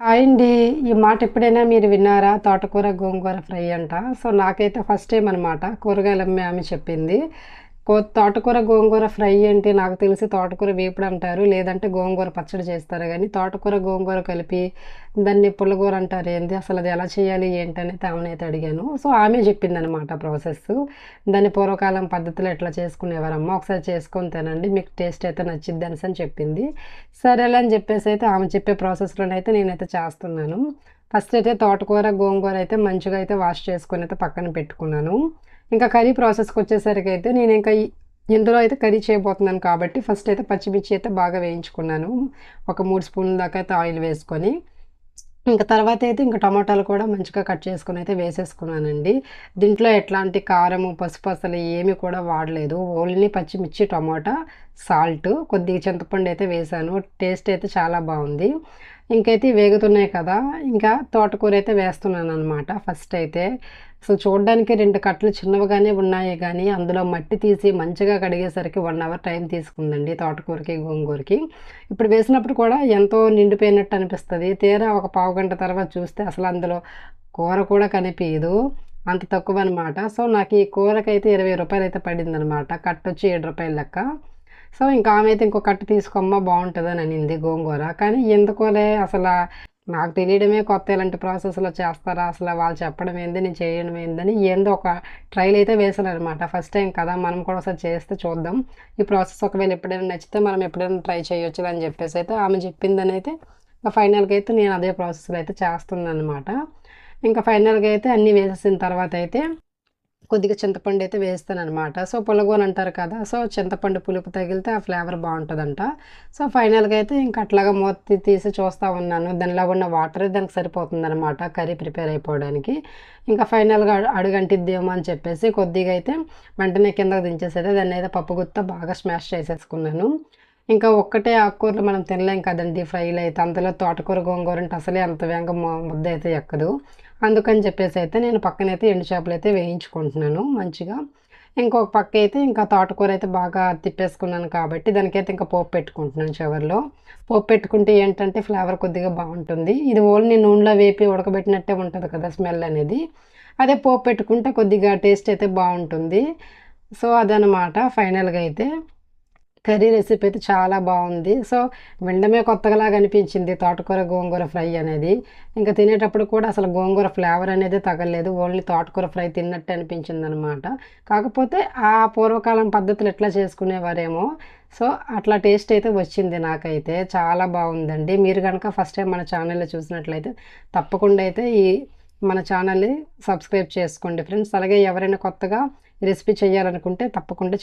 Hi అండి. ఈ మాట ఎప్పుడైనా మీరు విన్నారా? తోటకూర, గోంగూర ఫ్రై అంట. సో, నాకైతే ఫస్ట్ టైమ్ అనమాట. కూరగాయలు అమ్మే ఆమె చెప్పింది. తోటకూర, గోంగూర ఫ్రై ఏంటి నాకు తెలిసి తోటకూర వేపుడు అంటారు. లేదంటే గోంగూర పచ్చడి చేస్తారు గానీ, తోటకూర, గోంగూర కలిపి దాన్ని పుల్లగూర అంటారు ఏంది? అసలు అది ఎలా చేయాలి? ఏంటనేది ఆమెనైతే అడిగాను. సో, ఆమె చెప్పిందనమాట ప్రాసెస్సు. దాన్ని పూర్వకాలం పద్ధతిలో ఎట్లా చేసుకునేవారమ్మా, ఒకసారి చేసుకొని తినండి. మీకు టేస్ట్ అయితే నచ్చిద్ది అనేసని చెప్పింది. సరేలే అని చెప్పేసి అయితే ఆమె చెప్పే ప్రాసెస్‌లోనైతే నేనైతే చేస్తున్నాను. ఫస్ట్ అయితే తోటకూర, గోంగూర అయితే మంచిగా అయితే వాష్ చేసుకొని అయితే పక్కన పెట్టుకున్నాను. ఇంకా కర్రీ ప్రాసెస్‌కొచ్చేసరికైతే నేనింకా ఇందులో అయితే కర్రీ చేయబోతున్నాను కాబట్టి ఫస్ట్ అయితే పచ్చిమిర్చి అయితే బాగా వేయించుకున్నాను. ఒక 3 స్పూన్ల దాకా అయితే ఆయిల్ వేసుకొని. ఇంక తర్వాతయితే ఇంక టమాటాలు కూడా మంచిగా కట్ చేసుకొనైతే వేసేసుకున్నానండి. దీంట్లో ఎట్లాంటి కారము, పసుపు అసలు ఏమి కూడా వాడలేదు. ఓన్లీ పచ్చిమిర్చి, టమాటా, సాల్ట్, కొద్దిగా చింతపండయితే వేశాను. టేస్ట్ అయితే చాలా బావుంది. ఇంకైతే వేగుతున్నాయి కదా! ఇంకా తోటకూరైతే వేస్తున్నాననమాట ఫస్టయితే. సో, చూడ్డానికి 2 కట్టలు చిన్నవిగానే ఉన్నాయి గానీ, అందులో మట్టి తీసి మంచిగా కడిగేసరికి 1 అవర్ టైం తీసుకుందండి తోటకూరకి, గోంగూరకి. ఇప్పుడు వేసినప్పుడు కూడా ఎంతో నిండిపోయినట్టు అనిపిస్తది. తీరా ఒక పావుగంట తర్వాత చూస్తే అసలు అందులో కూర కూడా కనిపియదు. అంత తక్కువనమాట. సో, నాకు ఈ కూరకైతే రూ. 20 అయితే పడిందనమాట. కట్టొచ్చి రూ. 7 లెక్క. సో, ఇంకా ఆమె అయితే ఇంకో కట్ట తీసుకోమ్మా బావుంటదని అనింది గోంగూర. కానీ ఎందుకోలే నాకు తెలియడమే కొత్త ఇలాంటి ప్రాసెస్‌లో చేస్తారా? అసల వాళ్ళు చెప్పడం ఏంది? నేను చేయడం ఏందని ఏందో ఒక ట్రైల్ అయితే వేశాననమాట. ఫస్ట్ టైమ్ కదా! మనం కూడా ఒకసారి చేస్తే చూద్దాం. ఈ ప్రాసెస్ ఒకవేళ ఎప్పుడైనా నచ్చితే మనం ఎప్పుడైనా ట్రై చేయొచ్చులే అని చెప్పేసైతే ఆమె చెప్పిందనైతే ఫైనల్‌గా అయితే నేను అదే ప్రాసెస్‌లో అయితే చేస్తున్నాననమాట. ఇంకా ఫైనల్‌గా అయితే అన్నీ వేసేసిన తర్వాతయితే కొద్దిగా చింతపండయితే వేస్తాననమాట. సో, పుల్లగూర అంటారు కదా! సో, చింతపండు పులుపు తగిలితే ఆ ఫ్లేవర్ బావుంటదంట. సో, ఫైనల్‌గా అయితే ఇంక అట్లాగా మూత తీసి చూస్తా ఉన్నాను. దానిలో ఉన్న వాటరే దానికి సరిపోతుందనమాట కర్రీ ప్రిపేర్ అయిపోవడానికి. ఇంకా ఫైనల్‌గా అడుగంటిద్దేమో అని చెప్పేసి కొద్దిగా అయితే వెంటనే కిందకి దించేసైతే దాన్నయితే పప్పుగుత్తితో బాగా స్మాష్ చేసేసుకున్నాను. ఇంకా ఒక్కటే ఆకుకూరలు మనం తినలేం కదండీ ఫ్రైలు అయితే. అందులో తోటకూర, గోంగూర అంటే అసలే అంత వేగంగా ముద్దయితే ఎక్కదు. అందుకని చెప్పేసైతే నేను పక్కనైతే ఎండు చేపలైతే వేయించుకుంటున్నాను మంచిగా. ఇంకొక పక్కైతే ఇంకా తోటకూర అయితే బాగా తిప్పేసుకున్నాను కాబట్టి దానికైతే ఇంకా పోపు పెట్టుకుంటున్నాను చివర్లో. పోపు పెట్టుకుంటే ఏంటంటే ఫ్లేవర్ కొద్దిగా బావుంటుంది. ఇది ఓన్లీ నూనెలో వేపి ఉడకబెట్టినట్టే ఉంటది కదా స్మెల్ అనేది. అదే పోపు పెట్టుకుంటే కొద్దిగా టేస్ట్ అయితే బావుంటుంది. సో, అదనమాట ఫైనల్‌గా అయితే. కర్రీ రెసిపీ అయితే చాలా బావుంది. సో, వినడమే కొత్తగాలాగా అనిపించింది తోటకూర, గోంగూర ఫ్రై అనేది. ఇంక తినేటప్పుడు కూడా అసలు గోంగూర ఫ్లేవర్ అనేదే తగలలేదు. ఓన్లీ తోటకూర ఫ్రై తిన్నట్టే అనిపించిందనమాట. కాకపోతే ఆ పూర్వకాలం పద్ధతులు ఎట్లా చేసుకునేవారేమో, సో, అట్లా టేస్ట్ అయితే వచ్చింది నాకైతే. చాలా బావుందండి. మీరు గనక ఫస్ట్ టైమ్ మన ఛానల్‌లో చూసినట్లయితే తప్పకుండా అయితే మన ఛానల్‌ని సబ్స్క్రైబ్ చేసుకోండి ఫ్రెండ్స్. అలాగే ఎవరైనా కొత్తగా రెసిపీ చేయాలనుకుంటే తప్పకుండా